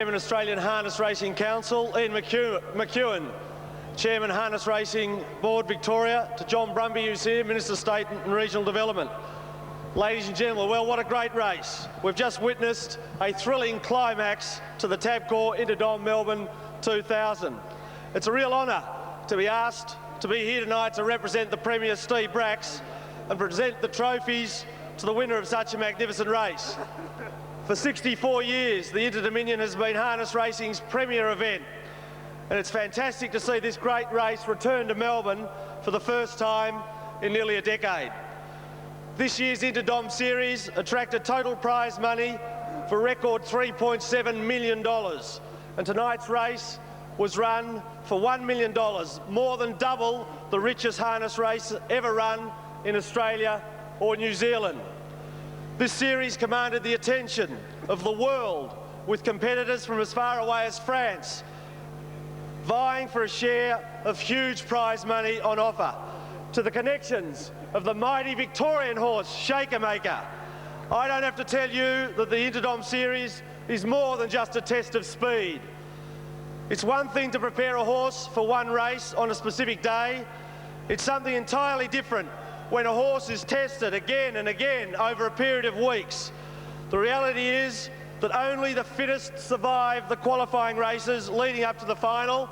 Chairman Australian Harness Racing Council, Ian McEwen, Chairman Harness Racing Board Victoria, to John Brumby, who's here, Minister of State and Regional Development. Ladies and gentlemen, well, what a great race. We've just witnessed a thrilling climax to the Tabcorp Interdom Melbourne 2000. It's a real honour to be asked to be here tonight to represent the Premier Steve Bracks and present the trophies to the winner of such a magnificent race. For 64 years, the Interdominion has been harness racing's premier event, and it's fantastic to see this great race return to Melbourne for the first time in nearly a decade. This year's Interdom Series attracted total prize money for a record $3.7 million, and tonight's race was run for $1 million, more than double the richest harness race ever run in Australia or New Zealand. This series commanded the attention of the world, with competitors from as far away as France vying for a share of huge prize money on offer. To the connections of the mighty Victorian horse, Shaker Maker. I don't have to tell you that the Interdom Series is more than just a test of speed. It's one thing to prepare a horse for one race on a specific day. It's something entirely different when a horse is tested again and again over a period of weeks. The reality is that only the fittest survive the qualifying races leading up to the final,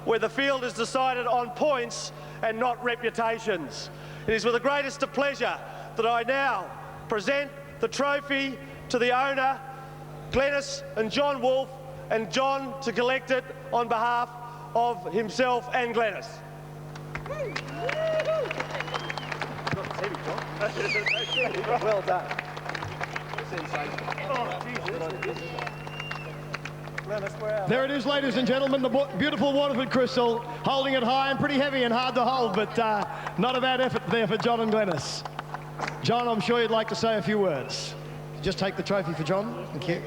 where the field is decided on points and not reputations. It is with the greatest of pleasure that I now present the trophy to the owner, Glenys and John Wolfe, and John to collect it on behalf of himself and Glenys. Well done. There it is, ladies and gentlemen, the beautiful Waterford Crystal, holding it high and pretty heavy and hard to hold, but not a bad effort there for John and Glenys. John, I'm sure you'd like to say a few words. Just take the trophy for John. Thank you.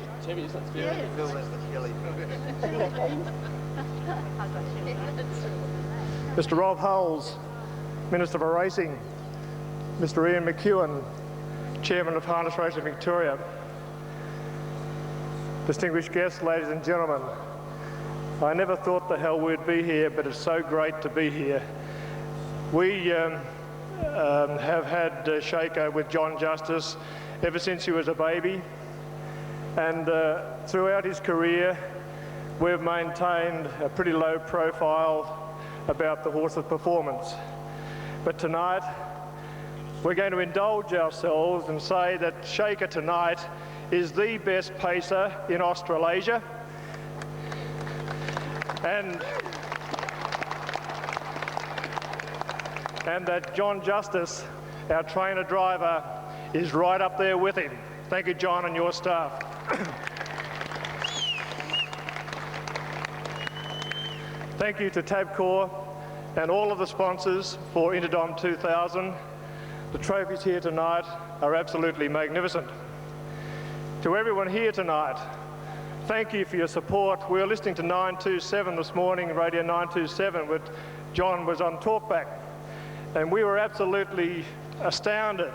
Mr. Rob Hulls, Minister for Racing, Mr. Ian McEwen, Chairman of Harness Racing Victoria, distinguished guests, ladies and gentlemen, I never thought the hell we'd be here, but it's so great to be here. We have had Shaker with John Justice ever since he was a baby, and throughout his career we've maintained a pretty low profile about the horse's performance. But tonight we're going to indulge ourselves and say that Shaker tonight is the best pacer in Australasia, and that John Justice, our trainer driver, is right up there with him. Thank you, John, and your staff. Thank you to Tabcorp and all of the sponsors for Interdom 2000. The trophies here tonight are absolutely magnificent. To everyone here tonight, thank you for your support. We were listening to 927 this morning, Radio 927, with John was on talkback, and we were absolutely astounded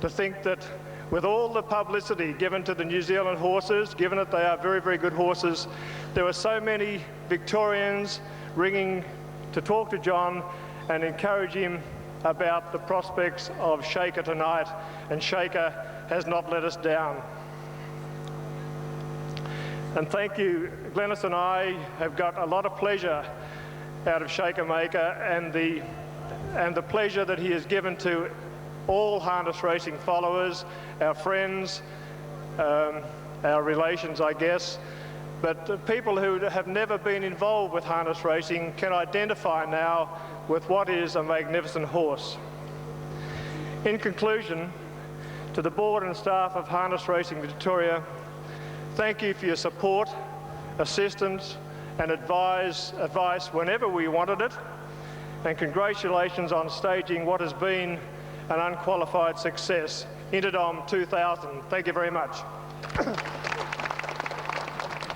to think that with all the publicity given to the New Zealand horses, given that they are very, very good horses, there were so many Victorians ringing to talk to John and encourage him about the prospects of Shaker tonight, and Shaker has not let us down. And thank you, Glenys and I have got a lot of pleasure out of Shaker Maker and the pleasure that he has given to all harness racing followers, our friends, our relations, I guess, but people who have never been involved with harness racing can identify now with what is a magnificent horse. In conclusion, to the board and staff of Harness Racing Victoria, thank you for your support, assistance and advice whenever we wanted it, and congratulations on staging what has been an unqualified success, Interdom 2000. Thank you very much.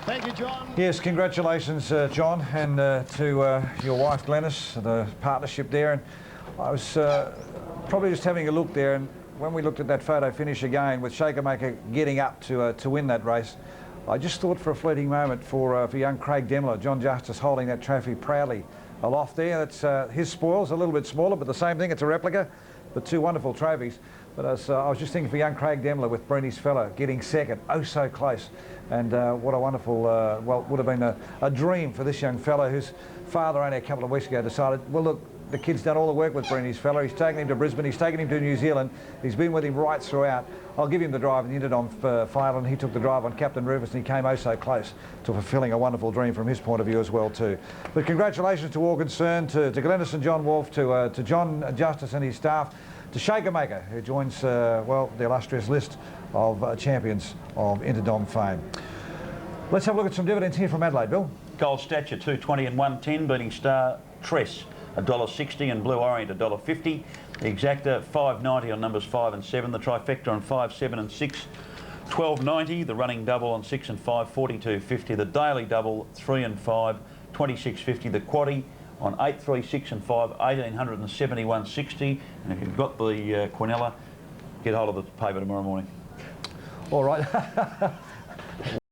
Thank you, John. Yes, congratulations, John, and to your wife, Glenys, the partnership there. And I was probably just having a look there, and when we looked at that photo finish again with Shaker Maker getting up to win that race, I just thought for a fleeting moment for young Craig Demler, John Justice holding that trophy proudly aloft there. That's his spoils, a little bit smaller, but the same thing, it's a replica, but two wonderful trophies. But as, I was just thinking for young Craig Demler with Breeny's fella getting second, oh so close. And what a wonderful, well, would have been a dream for this young fella whose father only a couple of weeks ago decided, well look, the kid's done all the work with Breeny's fella. He's taken him to Brisbane, he's taken him to New Zealand, he's been with him right throughout. I'll give him the drive in the Interdom final, and he took the drive on Captain Rufus, and he came oh so close to fulfilling a wonderful dream from his point of view as well too. But congratulations to all concerned, to Glennis and John Wolfe, to John Justice and his staff, to Shaker Maker, who joins, well, the illustrious list of champions of Interdom fame. Let's have a look at some dividends here from Adelaide, Bill. Gold Stature, 2.20 and 1.10, beating Star Tress, $1.60, and Blue Orient, $1.50. The Exacta, $5.90 on numbers 5 and 7. The Trifecta on 5, 7 and 6, $12.90. The Running Double on 6 and 5, $42.50. The Daily Double, 3 and 5, $26.50. The Quaddie on 8, 3, 6 and 5, $1,871.60. And if you've got the Quinella, get hold of the paper tomorrow morning. All right.